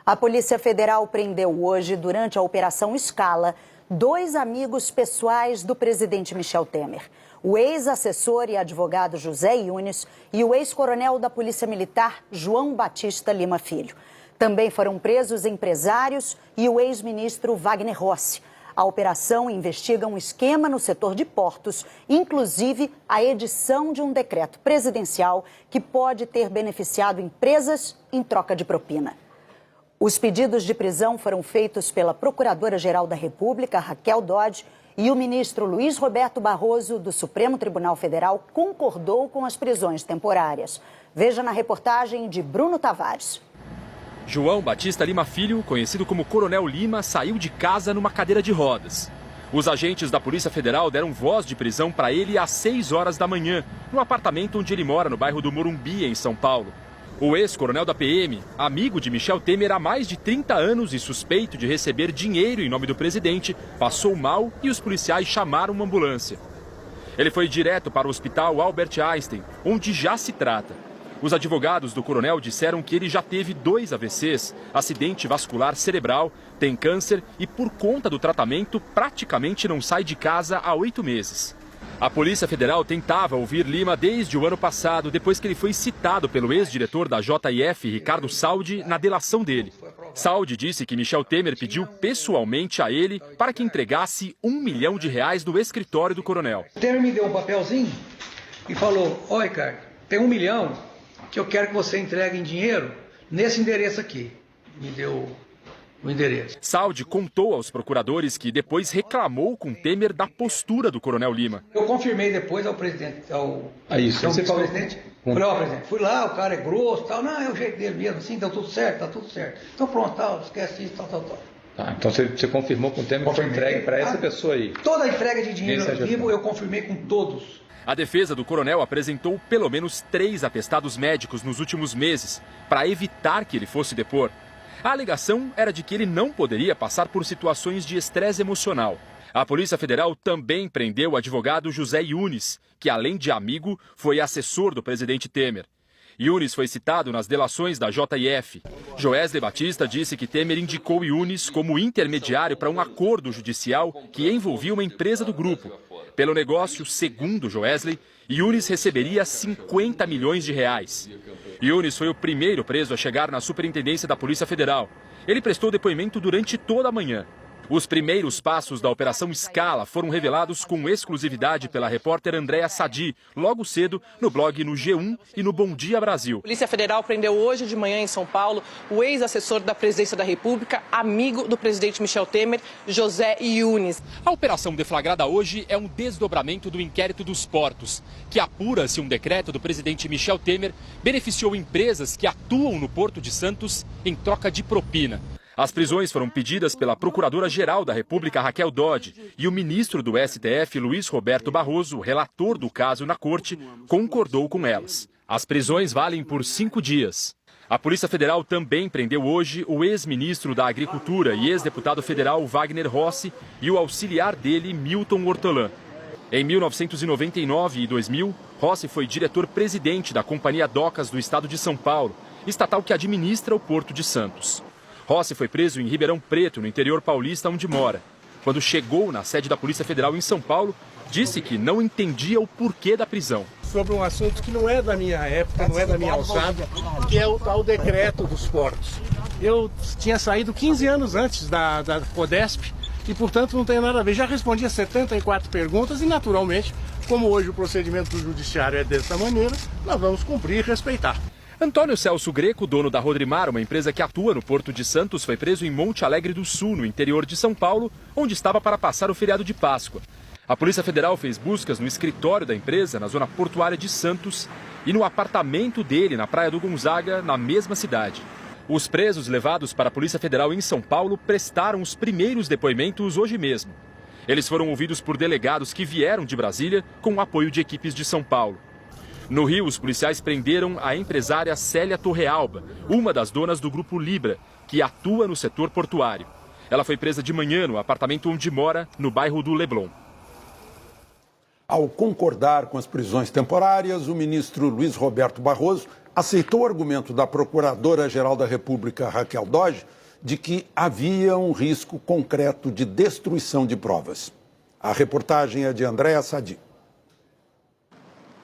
A Polícia Federal prendeu hoje, durante a Operação Scala, 2 amigos pessoais do presidente Michel Temer. O ex-assessor e advogado José Yunes e o ex-coronel da Polícia Militar João Batista Lima Filho. Também foram presos empresários e o ex-ministro Wagner Rossi. A operação investiga um esquema no setor de portos, inclusive a edição de um decreto presidencial que pode ter beneficiado empresas em troca de propina. Os pedidos de prisão foram feitos pela Procuradora-Geral da República, Raquel Dodge, e o ministro Luiz Roberto Barroso, do Supremo Tribunal Federal, concordou com as prisões temporárias. Veja na reportagem de Bruno Tavares. João Batista Lima Filho, conhecido como Coronel Lima, saiu de casa numa cadeira de rodas. Os agentes da Polícia Federal deram voz de prisão para ele às 6 horas da manhã, no apartamento onde ele mora, no bairro do Morumbi, em São Paulo. O ex-coronel da PM, amigo de Michel Temer há mais de 30 anos e suspeito de receber dinheiro em nome do presidente, passou mal e os policiais chamaram uma ambulância. Ele foi direto para o hospital Albert Einstein, onde já se trata. Os advogados do coronel disseram que ele já teve 2 AVCs, acidente vascular cerebral, tem câncer e, por conta do tratamento, praticamente não sai de casa há 8 meses. A Polícia Federal tentava ouvir Lima desde o ano passado, depois que ele foi citado pelo ex-diretor da JF, Ricardo Saldi, na delação dele. Saldi disse que Michel Temer pediu pessoalmente a ele para que entregasse R$1 milhão no escritório do coronel. O Temer me deu um papelzinho e falou: "Ó, Ricardo, tem 1 milhão que eu quero que você entregue em dinheiro nesse endereço aqui." Me deu o endereço. Saldi contou aos procuradores que depois reclamou com Temer da postura do coronel Lima. Eu confirmei depois ao presidente, Você falou, presidente. Falei: "Ó, presidente, fui lá, o cara é grosso, tal. Não, é o jeito dele mesmo, assim, deu tudo certo, tá tudo certo. Então pronto, tal, esquece isso, tal. Tá, então você confirmou com o Temer que foi entregue para essa pessoa aí? Toda a entrega de dinheiro vivo eu confirmei com todos. A defesa do coronel apresentou pelo menos 3 atestados médicos nos últimos meses para evitar que ele fosse depor. A alegação era de que ele não poderia passar por situações de estresse emocional. A Polícia Federal também prendeu o advogado José Yunes, que, além de amigo, foi assessor do presidente Temer. Yunes foi citado nas delações da JF. Joesley Batista disse que Temer indicou Yunes como intermediário para um acordo judicial que envolvia uma empresa do grupo. Pelo negócio, segundo Joesley, Yunes receberia R$50 milhões. Yunes foi o primeiro preso a chegar na superintendência da Polícia Federal. Ele prestou depoimento durante toda a manhã. Os primeiros passos da Operação Scala foram revelados com exclusividade pela repórter Andréa Sadi, logo cedo, no blog No G1 e no Bom Dia Brasil. A Polícia Federal prendeu hoje de manhã em São Paulo o ex-assessor da Presidência da República, amigo do presidente Michel Temer, José Yunes. A operação deflagrada hoje é um desdobramento do inquérito dos portos, que apura se um decreto do presidente Michel Temer beneficiou empresas que atuam no Porto de Santos em troca de propina. As prisões foram pedidas pela Procuradora-Geral da República, Raquel Dodge, e o ministro do STF, Luiz Roberto Barroso, relator do caso na corte, concordou com elas. As prisões valem por 5 dias. A Polícia Federal também prendeu hoje o ex-ministro da Agricultura e ex-deputado federal Wagner Rossi e o auxiliar dele, Milton Hortolã. Em 1999 e 2000, Rossi foi diretor-presidente da Companhia Docas do Estado de São Paulo, estatal que administra o Porto de Santos. Rossi foi preso em Ribeirão Preto, no interior paulista, onde mora. Quando chegou na sede da Polícia Federal em São Paulo, disse que não entendia o porquê da prisão. Sobre um assunto que não é da minha época, não é da minha alçada, que é o tal decreto dos portos. Eu tinha saído 15 anos antes da Codesp e, portanto, não tem nada a ver. Já respondi a 74 perguntas e, naturalmente, como hoje o procedimento do judiciário é dessa maneira, nós vamos cumprir e respeitar. Antônio Celso Greco, dono da Rodrimar, uma empresa que atua no Porto de Santos, foi preso em Monte Alegre do Sul, no interior de São Paulo, onde estava para passar o feriado de Páscoa. A Polícia Federal fez buscas no escritório da empresa, na zona portuária de Santos, e no apartamento dele, na Praia do Gonzaga, na mesma cidade. Os presos levados para a Polícia Federal em São Paulo prestaram os primeiros depoimentos hoje mesmo. Eles foram ouvidos por delegados que vieram de Brasília com o apoio de equipes de São Paulo. No Rio, os policiais prenderam a empresária Célia Torrealba, uma das donas do Grupo Libra, que atua no setor portuário. Ela foi presa de manhã no apartamento onde mora, no bairro do Leblon. Ao concordar com as prisões temporárias, o ministro Luiz Roberto Barroso aceitou o argumento da Procuradora-Geral da República, Raquel Dodge, de que havia um risco concreto de destruição de provas. A reportagem é de Andréa Sadi.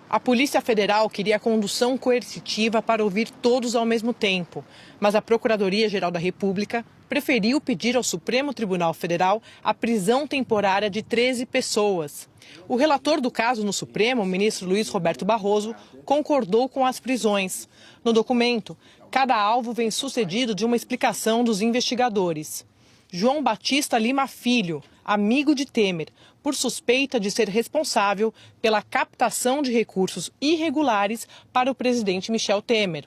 A Polícia Federal queria a condução coercitiva para ouvir todos ao mesmo tempo, mas a Procuradoria-Geral da República preferiu pedir ao Supremo Tribunal Federal a prisão temporária de 13 pessoas. O relator do caso no Supremo, o ministro Luiz Roberto Barroso, concordou com as prisões. No documento, cada alvo vem sucedido de uma explicação dos investigadores. João Batista Lima Filho, amigo de Temer, por suspeita de ser responsável pela captação de recursos irregulares para o presidente Michel Temer.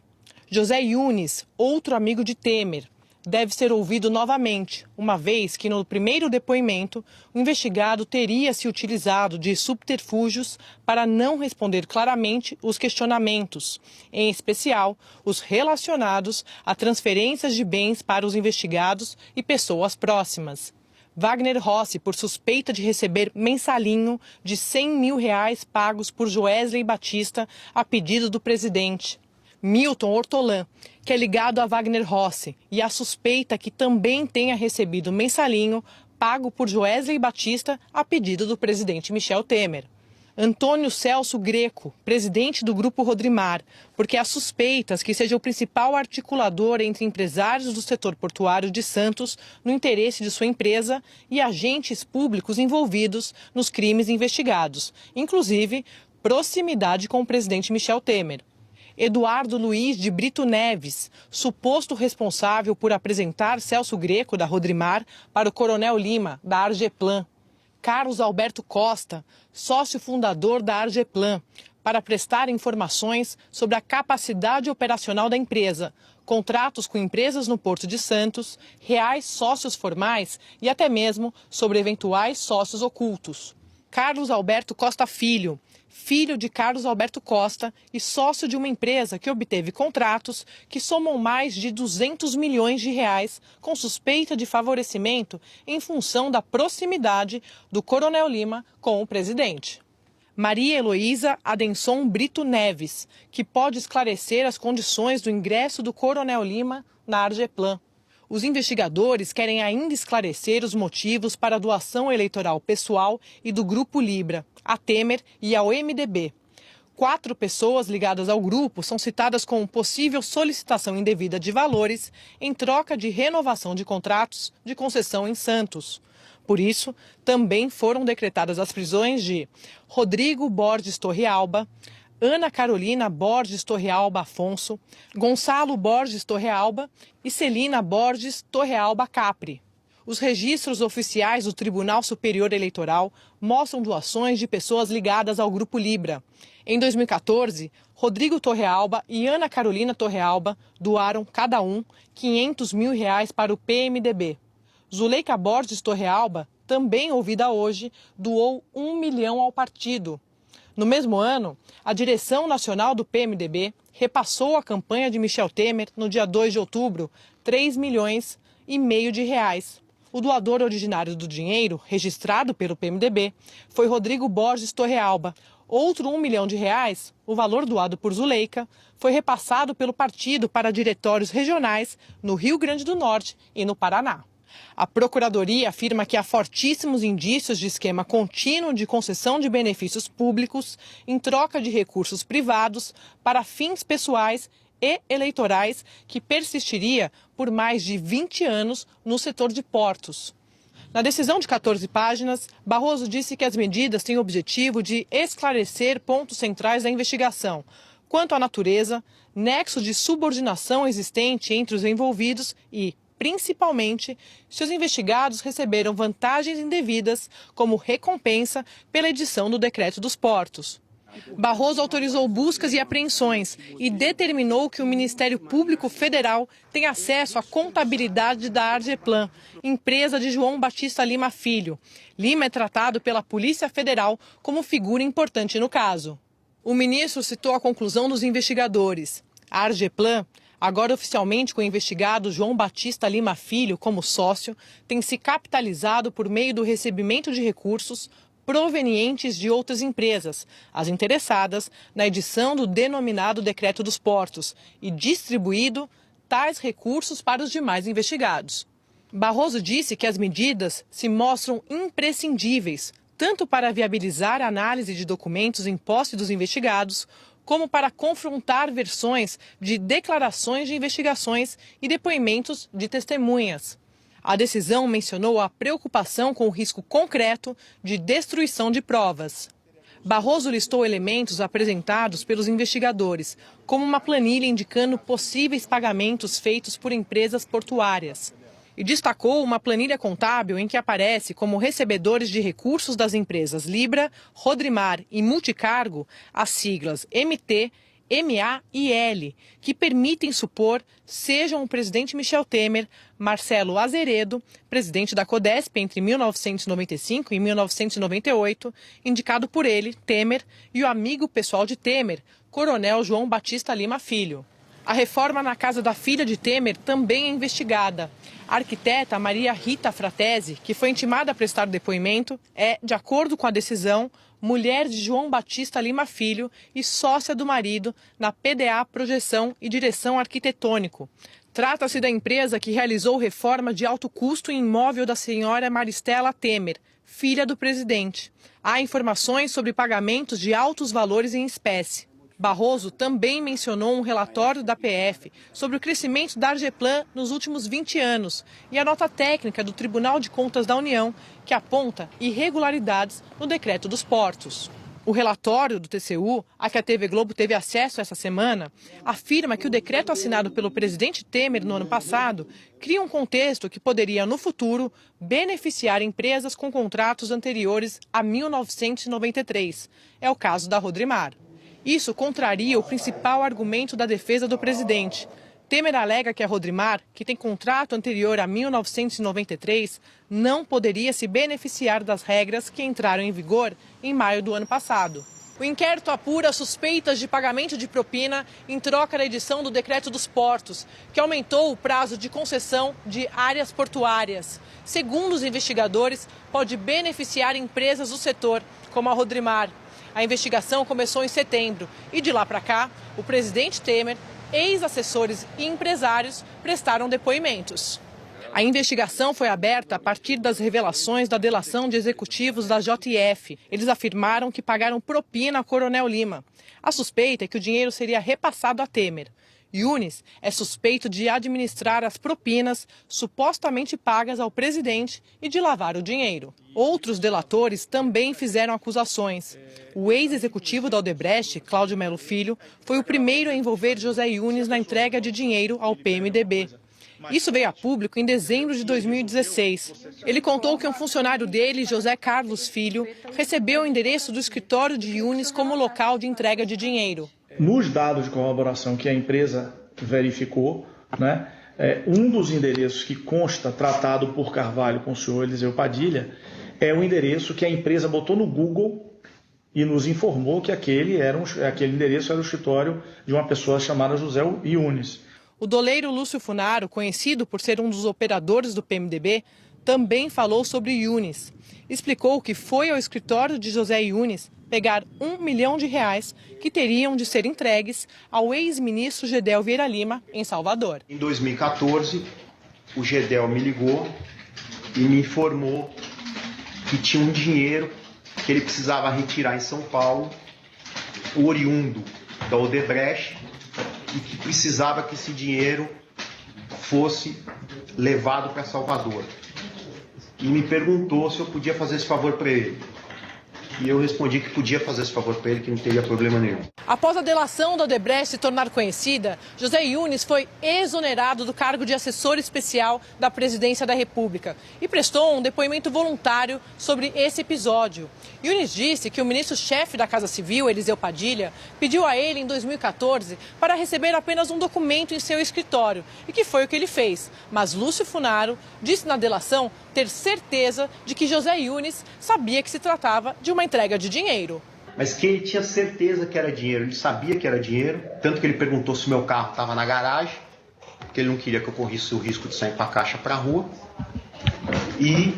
José Yunes, outro amigo de Temer, deve ser ouvido novamente, uma vez que no primeiro depoimento o investigado teria se utilizado de subterfúgios para não responder claramente os questionamentos, em especial os relacionados a transferências de bens para os investigados e pessoas próximas. Wagner Rossi, por suspeita de receber mensalinho de R$100 mil pagos por Joesley Batista a pedido do presidente. Milton Ortolan, que é ligado a Wagner Rossi e a suspeita que também tenha recebido mensalinho pago por Joesley Batista a pedido do presidente Michel Temer. Antônio Celso Greco, presidente do Grupo Rodrimar, porque há suspeitas que seja o principal articulador entre empresários do setor portuário de Santos no interesse de sua empresa e agentes públicos envolvidos nos crimes investigados, inclusive proximidade com o presidente Michel Temer. Eduardo Luiz de Brito Neves, suposto responsável por apresentar Celso Greco, da Rodrimar, para o Coronel Lima, da Argeplan. Carlos Alberto Costa, sócio fundador da Argeplan, para prestar informações sobre a capacidade operacional da empresa, contratos com empresas no Porto de Santos, reais sócios formais e até mesmo sobre eventuais sócios ocultos. Carlos Alberto Costa Filho, filho de Carlos Alberto Costa e sócio de uma empresa que obteve contratos que somam mais de R$200 milhões com suspeita de favorecimento em função da proximidade do Coronel Lima com o presidente. Maria Heloísa Adenson Brito Neves, que pode esclarecer as condições do ingresso do Coronel Lima na Argeplan. Os investigadores querem ainda esclarecer os motivos para a doação eleitoral pessoal e do Grupo Libra, a Temer e ao MDB. 4 pessoas ligadas ao grupo são citadas com possível solicitação indevida de valores em troca de renovação de contratos de concessão em Santos. Por isso, também foram decretadas as prisões de Rodrigo Borges Torrealba, Ana Carolina Borges Torrealba Afonso, Gonçalo Borges Torrealba e Celina Borges Torrealba Capri. Os registros oficiais do Tribunal Superior Eleitoral mostram doações de pessoas ligadas ao Grupo Libra. Em 2014, Rodrigo Torrealba e Ana Carolina Torrealba doaram, cada um, R$500 mil para o PMDB. Zuleika Borges Torrealba, também ouvida hoje, doou R$1 milhão ao partido. No mesmo ano, a direção nacional do PMDB repassou à campanha de Michel Temer, no dia 2 de outubro, R$3,5 milhões. O doador originário do dinheiro, registrado pelo PMDB, foi Rodrigo Borges Torrealba. Outro R$1 milhão, o valor doado por Zuleika, foi repassado pelo partido para diretórios regionais no Rio Grande do Norte e no Paraná. A Procuradoria afirma que há fortíssimos indícios de esquema contínuo de concessão de benefícios públicos em troca de recursos privados para fins pessoais e eleitorais que persistiria por mais de 20 anos no setor de portos. Na decisão de 14 páginas, Barroso disse que as medidas têm o objetivo de esclarecer pontos centrais da investigação, quanto à natureza, nexo de subordinação existente entre os envolvidos e, principalmente, se os investigados receberam vantagens indevidas como recompensa pela edição do Decreto dos Portos. Barroso autorizou buscas e apreensões e determinou que o Ministério Público Federal tenha acesso à contabilidade da Argeplan, empresa de João Batista Lima Filho. Lima é tratado pela Polícia Federal como figura importante no caso. O ministro citou a conclusão dos investigadores. A Argeplan, agora oficialmente com o investigado João Batista Lima Filho como sócio, tem se capitalizado por meio do recebimento de recursos provenientes de outras empresas, as interessadas na edição do denominado Decreto dos Portos, e distribuído tais recursos para os demais investigados. Barroso disse que as medidas se mostram imprescindíveis, tanto para viabilizar a análise de documentos em posse dos investigados, como para confrontar versões de declarações de investigações e depoimentos de testemunhas. A decisão mencionou a preocupação com o risco concreto de destruição de provas. Barroso listou elementos apresentados pelos investigadores, como uma planilha indicando possíveis pagamentos feitos por empresas portuárias. E destacou uma planilha contábil em que aparece como recebedores de recursos das empresas Libra, Rodrimar e Multicargo as siglas MT, MA e L, que permitem supor sejam o presidente Michel Temer, Marcelo Azeredo, presidente da Codesp entre 1995 e 1998, indicado por ele, Temer, e o amigo pessoal de Temer, Coronel João Batista Lima Filho. A reforma na casa da filha de Temer também é investigada. A arquiteta Maria Rita Fratesi, que foi intimada a prestar depoimento, é, de acordo com a decisão, mulher de João Batista Lima Filho e sócia do marido na PDA Projeção e Direção Arquitetônico. Trata-se da empresa que realizou reforma de alto custo em imóvel da senhora Maristela Temer, filha do presidente. Há informações sobre pagamentos de altos valores em espécie. Barroso também mencionou um relatório da PF sobre o crescimento da Argeplan nos últimos 20 anos e a nota técnica do Tribunal de Contas da União, que aponta irregularidades no decreto dos portos. O relatório do TCU, a que a TV Globo teve acesso essa semana, afirma que o decreto assinado pelo presidente Temer no ano passado cria um contexto que poderia, no futuro, beneficiar empresas com contratos anteriores a 1993. É o caso da Rodrimar. Isso contraria o principal argumento da defesa do presidente. Temer alega que a Rodrimar, que tem contrato anterior a 1993, não poderia se beneficiar das regras que entraram em vigor em maio do ano passado. O inquérito apura suspeitas de pagamento de propina em troca da edição do Decreto dos Portos, que aumentou o prazo de concessão de áreas portuárias. Segundo os investigadores, pode beneficiar empresas do setor, como a Rodrimar. A investigação começou em setembro e, de lá para cá, o presidente Temer, ex-assessores e empresários prestaram depoimentos. A investigação foi aberta a partir das revelações da delação de executivos da JF. Eles afirmaram que pagaram propina a Coronel Lima. A suspeita é que o dinheiro seria repassado a Temer. Yunis é suspeito de administrar as propinas supostamente pagas ao presidente e de lavar o dinheiro. Outros delatores também fizeram acusações. O ex-executivo da Odebrecht, Cláudio Melo Filho, foi o primeiro a envolver José Yunis na entrega de dinheiro ao PMDB. Isso veio a público em dezembro de 2016. Ele contou que um funcionário dele, José Carlos Filho, recebeu o endereço do escritório de Yunis como local de entrega de dinheiro. Nos dados de corroboração que a empresa verificou, né, um dos endereços que consta tratado por Carvalho com o senhor Eliseu Padilha é o endereço que a empresa botou no Google e nos informou que aquele endereço era o escritório de uma pessoa chamada José Yunis. O doleiro Lúcio Funaro, conhecido por ser um dos operadores do PMDB, também falou sobre Yunis. Explicou que foi ao escritório de José Yunis pegar R$1 milhão que teriam de ser entregues ao ex-ministro Gedel Vieira Lima, em Salvador. Em 2014, o Gedel me ligou e me informou que tinha um dinheiro que ele precisava retirar em São Paulo, oriundo da Odebrecht, e que precisava que esse dinheiro fosse levado para Salvador. E me perguntou se eu podia fazer esse favor para ele. E eu respondi que podia fazer esse favor para ele, que não teria problema nenhum. Após a delação da Odebrecht se tornar conhecida, José Yunis foi exonerado do cargo de assessor especial da Presidência da República e prestou um depoimento voluntário sobre esse episódio. Yunis disse que o ministro-chefe da Casa Civil, Eliseu Padilha, pediu a ele em 2014 para receber apenas um documento em seu escritório, e que foi o que ele fez. Mas Lúcio Funaro disse na delação ter certeza de que José Yunis sabia que se tratava de uma entrega de dinheiro. Mas que ele tinha certeza que era dinheiro, ele sabia que era dinheiro, tanto que ele perguntou se meu carro estava na garagem, porque ele não queria que eu corresse o risco de sair para a caixa para a rua, e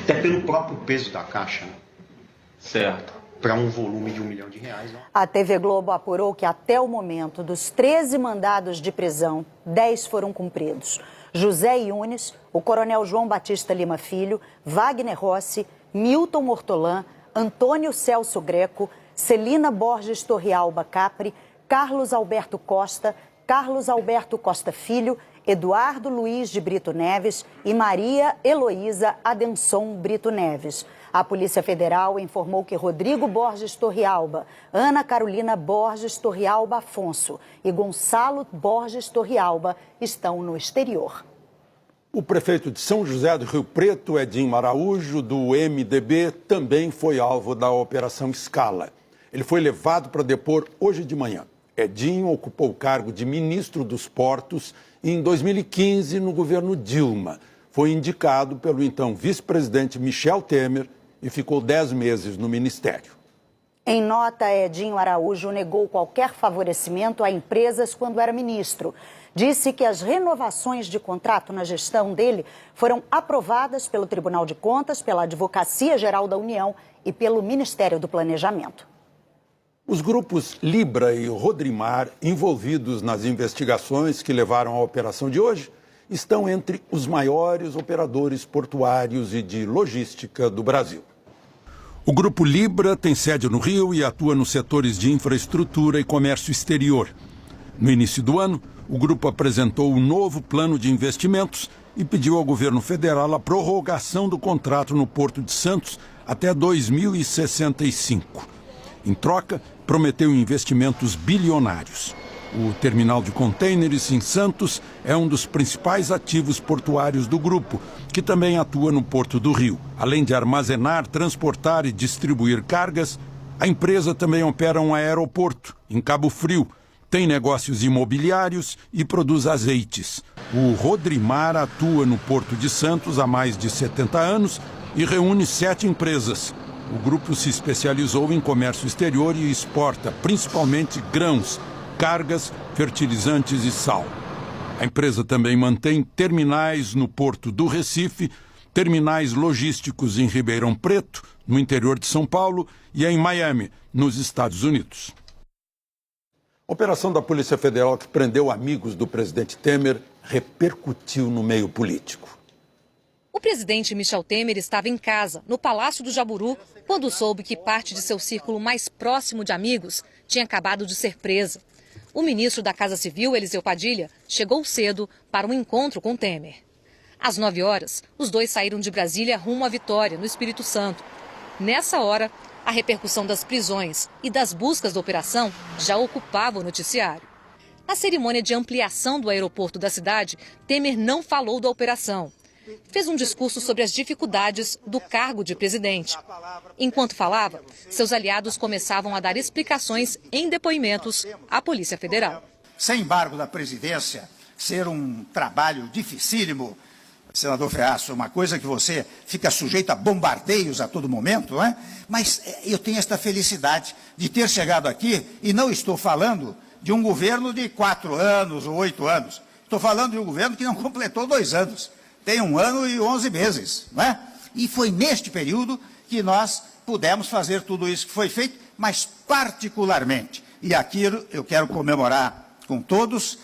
até pelo próprio peso da caixa. Né? Certo. para um volume de R$1 milhão. Não. A TV Globo apurou que até o momento, dos 13 mandados de prisão, 10 foram cumpridos. José Yunes, o coronel João Batista Lima Filho, Wagner Rossi, Milton Mortolã, Antônio Celso Greco, Celina Borges Torrealba Capri, Carlos Alberto Costa, Carlos Alberto Costa Filho, Eduardo Luiz de Brito Neves e Maria Heloísa Adenson Brito Neves. A Polícia Federal informou que Rodrigo Borges Torrealba, Ana Carolina Borges Torrealba Afonso e Gonçalo Borges Torrealba estão no exterior. O prefeito de São José do Rio Preto, Edinho Araújo, do MDB, também foi alvo da Operação Scala. Ele foi levado para depor hoje de manhã. Edinho ocupou o cargo de ministro dos Portos em 2015 no governo Dilma. Foi indicado pelo então vice-presidente Michel Temer e ficou 10 meses no ministério. Em nota, Edinho Araújo negou qualquer favorecimento a empresas quando era ministro. Disse que as renovações de contrato na gestão dele foram aprovadas pelo Tribunal de Contas, pela Advocacia Geral da União e pelo Ministério do Planejamento. Os grupos Libra e Rodrimar, envolvidos nas investigações que levaram à operação de hoje, estão entre os maiores operadores portuários e de logística do Brasil. O grupo Libra tem sede no Rio e atua nos setores de infraestrutura e comércio exterior. No início do ano, o grupo apresentou um novo plano de investimentos e pediu ao governo federal a prorrogação do contrato no Porto de Santos até 2065. Em troca, prometeu investimentos bilionários. O terminal de contêineres em Santos é um dos principais ativos portuários do grupo, que também atua no Porto do Rio. Além de armazenar, transportar e distribuir cargas, a empresa também opera um aeroporto em Cabo Frio, tem negócios imobiliários e produz azeites. O Rodrimar atua no Porto de Santos há mais de 70 anos e reúne 7 empresas. O grupo se especializou em comércio exterior e exporta principalmente grãos, cargas, fertilizantes e sal. A empresa também mantém terminais no Porto do Recife, terminais logísticos em Ribeirão Preto, no interior de São Paulo, e em Miami, nos Estados Unidos. A operação da Polícia Federal que prendeu amigos do presidente Temer repercutiu no meio político. O presidente Michel Temer estava em casa, no Palácio do Jaburu, quando soube que parte de seu círculo mais próximo de amigos tinha acabado de ser presa. O ministro da Casa Civil, Eliseu Padilha, chegou cedo para um encontro com Temer. Às 9 horas, os dois saíram de Brasília rumo à Vitória, no Espírito Santo. Nessa hora, a repercussão das prisões e das buscas da operação já ocupava o noticiário. Na cerimônia de ampliação do aeroporto da cidade, Temer não falou da operação. Fez um discurso sobre as dificuldades do cargo de presidente. Enquanto falava, seus aliados começavam a dar explicações em depoimentos à Polícia Federal. Sem embargo da presidência ser um trabalho dificílimo, senador Ferraz, uma coisa que você fica sujeito a bombardeios a todo momento, não é? Mas eu tenho esta felicidade de ter chegado aqui e não estou falando de um governo de 4 anos ou 8 anos. Estou falando de um governo que não completou 2 anos. Tem 1 ano e 11 meses, não é? E foi neste período que nós pudemos fazer tudo isso que foi feito, mas particularmente, e aqui eu quero comemorar com todos,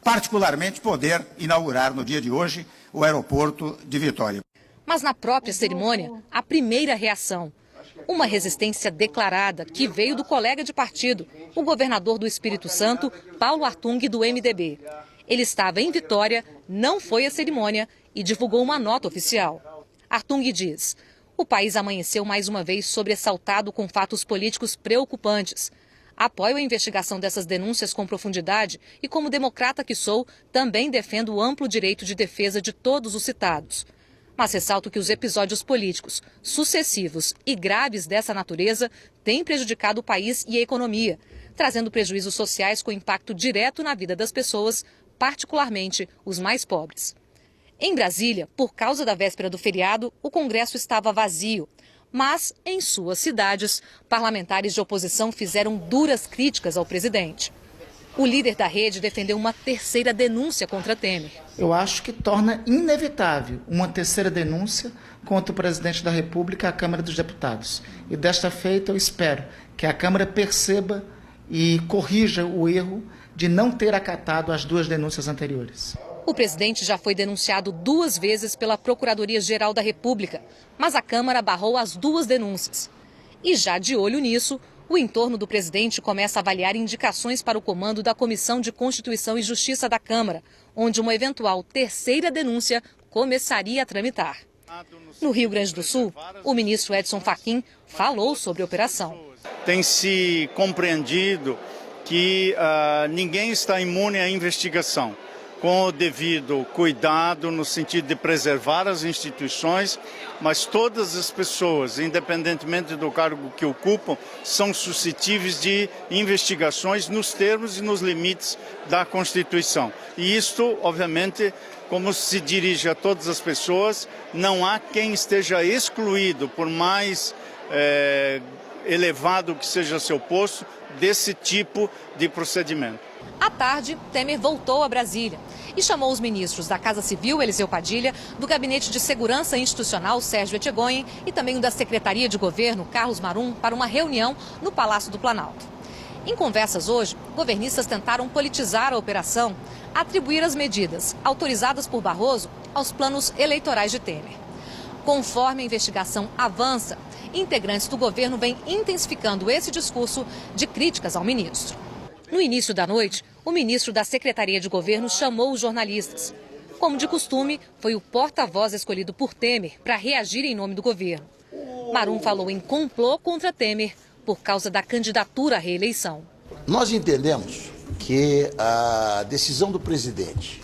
particularmente poder inaugurar no dia de hoje o aeroporto de Vitória. Mas na própria cerimônia, a primeira reação, uma resistência declarada que veio do colega de partido, o governador do Espírito Santo, Paulo Artung, do MDB. Ele estava em Vitória, não foi à cerimônia e divulgou uma nota oficial. Artung diz: o país amanheceu mais uma vez sobressaltado com fatos políticos preocupantes. Apoio a investigação dessas denúncias com profundidade e, como democrata que sou, também defendo o amplo direito de defesa de todos os citados. Mas ressalto que os episódios políticos sucessivos e graves dessa natureza têm prejudicado o país e a economia, trazendo prejuízos sociais com impacto direto na vida das pessoas, particularmente os mais pobres. Em Brasília, por causa da véspera do feriado, o Congresso estava vazio. Mas, em suas cidades, parlamentares de oposição fizeram duras críticas ao presidente. O líder da rede defendeu uma terceira denúncia contra Temer. Eu acho que torna inevitável uma terceira denúncia contra o presidente da República à Câmara dos Deputados. E desta feita eu espero que a Câmara perceba e corrija o erro de não ter acatado as duas denúncias anteriores. O presidente já foi denunciado 2 vezes pela Procuradoria-Geral da República, mas a Câmara barrou as 2 denúncias. E já de olho nisso, o entorno do presidente começa a avaliar indicações para o comando da Comissão de Constituição e Justiça da Câmara, onde uma eventual terceira denúncia começaria a tramitar. No Rio Grande do Sul, o ministro Edson Fachin falou sobre a operação. Tem se compreendido que ninguém está imune à investigação, com o devido cuidado no sentido de preservar as instituições, mas todas as pessoas, independentemente do cargo que ocupam, são suscetíveis de investigações nos termos e nos limites da Constituição. E isto, obviamente, como se dirige a todas as pessoas, não há quem esteja excluído, por mais elevado que seja seu posto, desse tipo de procedimento. À tarde, Temer voltou a Brasília e chamou os ministros da Casa Civil, Eliseu Padilha, do Gabinete de Segurança Institucional, Sérgio Etchegoyen, e também o da Secretaria de Governo, Carlos Marum, para uma reunião no Palácio do Planalto. Em conversas hoje, governistas tentaram politizar a operação, atribuir as medidas autorizadas por Barroso aos planos eleitorais de Temer. Conforme a investigação avança, integrantes do governo vêm intensificando esse discurso de críticas ao ministro. No início da noite, o ministro da Secretaria de Governo chamou os jornalistas. Como de costume, foi o porta-voz escolhido por Temer para reagir em nome do governo. Marum falou em complô contra Temer por causa da candidatura à reeleição. Nós entendemos que a decisão do presidente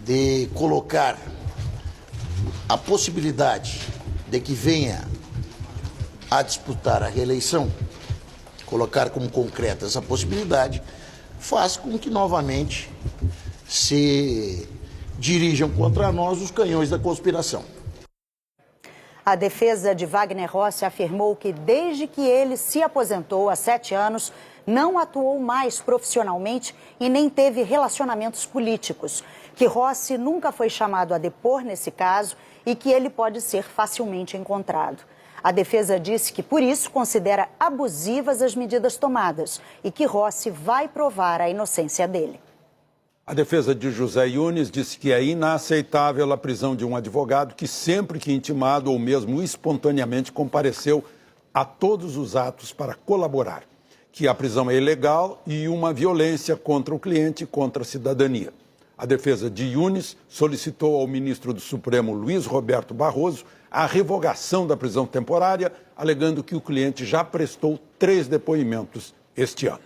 de colocar a possibilidade de que venha a disputar a reeleição, colocar como concreta essa possibilidade, faz com que novamente se dirijam contra nós os canhões da conspiração. A defesa de Wagner Rossi afirmou que desde que ele se aposentou há 7 anos, não atuou mais profissionalmente e nem teve relacionamentos políticos, que Rossi nunca foi chamado a depor nesse caso e que ele pode ser facilmente encontrado. A defesa disse que, por isso, considera abusivas as medidas tomadas e que Rossi vai provar a inocência dele. A defesa de José Yunes disse que é inaceitável a prisão de um advogado que, sempre que intimado ou mesmo espontaneamente, compareceu a todos os atos para colaborar, que a prisão é ilegal e uma violência contra o cliente e contra a cidadania. A defesa de Yunes solicitou ao ministro do Supremo, Luiz Roberto Barroso, a revogação da prisão temporária, alegando que o cliente já prestou 3 depoimentos este ano.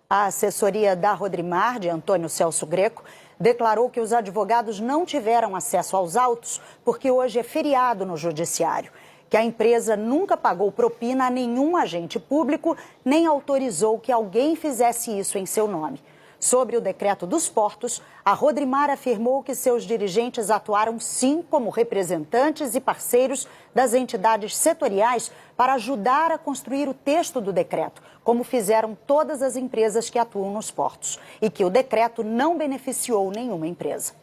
A assessoria da Rodrimar, de Antônio Celso Greco, declarou que os advogados não tiveram acesso aos autos porque hoje é feriado no judiciário, que a empresa nunca pagou propina a nenhum agente público nem autorizou que alguém fizesse isso em seu nome. Sobre o decreto dos portos, a Rodrimar afirmou que seus dirigentes atuaram sim como representantes e parceiros das entidades setoriais para ajudar a construir o texto do decreto, como fizeram todas as empresas que atuam nos portos, e que o decreto não beneficiou nenhuma empresa.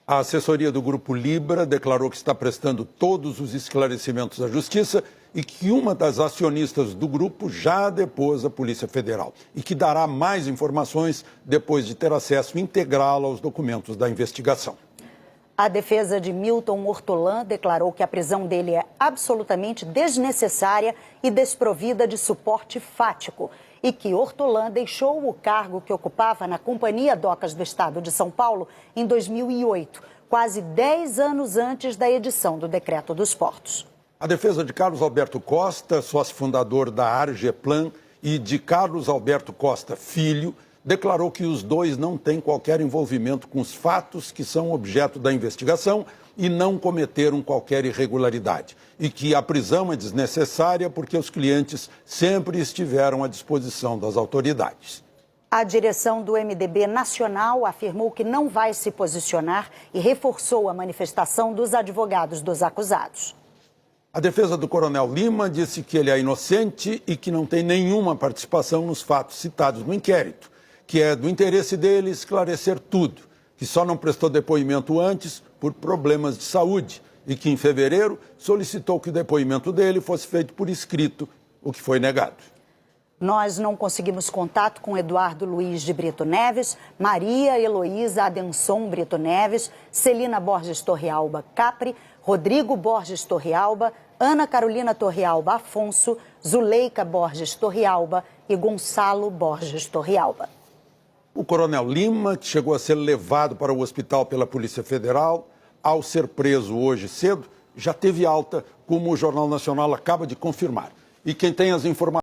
A assessoria do Grupo Libra declarou que está prestando todos os esclarecimentos à Justiça e que uma das acionistas do grupo já depôs a Polícia Federal e que dará mais informações depois de ter acesso integral aos documentos da investigação. A defesa de Milton Hortolã declarou que a prisão dele é absolutamente desnecessária e desprovida de suporte fático e que Hortolã deixou o cargo que ocupava na Companhia Docas do Estado de São Paulo em 2008, quase 10 anos antes da edição do Decreto dos Portos. A defesa de Carlos Alberto Costa, sócio fundador da Argeplan, e de Carlos Alberto Costa Filho, declarou que os dois não têm qualquer envolvimento com os fatos que são objeto da investigação e não cometeram qualquer irregularidade. E que a prisão é desnecessária porque os clientes sempre estiveram à disposição das autoridades. A direção do MDB Nacional afirmou que não vai se posicionar e reforçou a manifestação dos advogados dos acusados. A defesa do Coronel Lima disse que ele é inocente e que não tem nenhuma participação nos fatos citados no inquérito, que é do interesse dele esclarecer tudo, que só não prestou depoimento antes por problemas de saúde e que em fevereiro solicitou que o depoimento dele fosse feito por escrito, o que foi negado. Nós não conseguimos contato com Eduardo Luiz de Brito Neves, Maria Heloísa Adenson Brito Neves, Celina Borges Torrealba Capri, Rodrigo Borges Torrealba, Ana Carolina Torrealba Afonso, Zuleika Borges Torrealba e Gonçalo Borges Torrealba. O coronel Lima, que chegou a ser levado para o hospital pela Polícia Federal, ao ser preso hoje cedo, já teve alta, como o Jornal Nacional acaba de confirmar. E quem tem as informações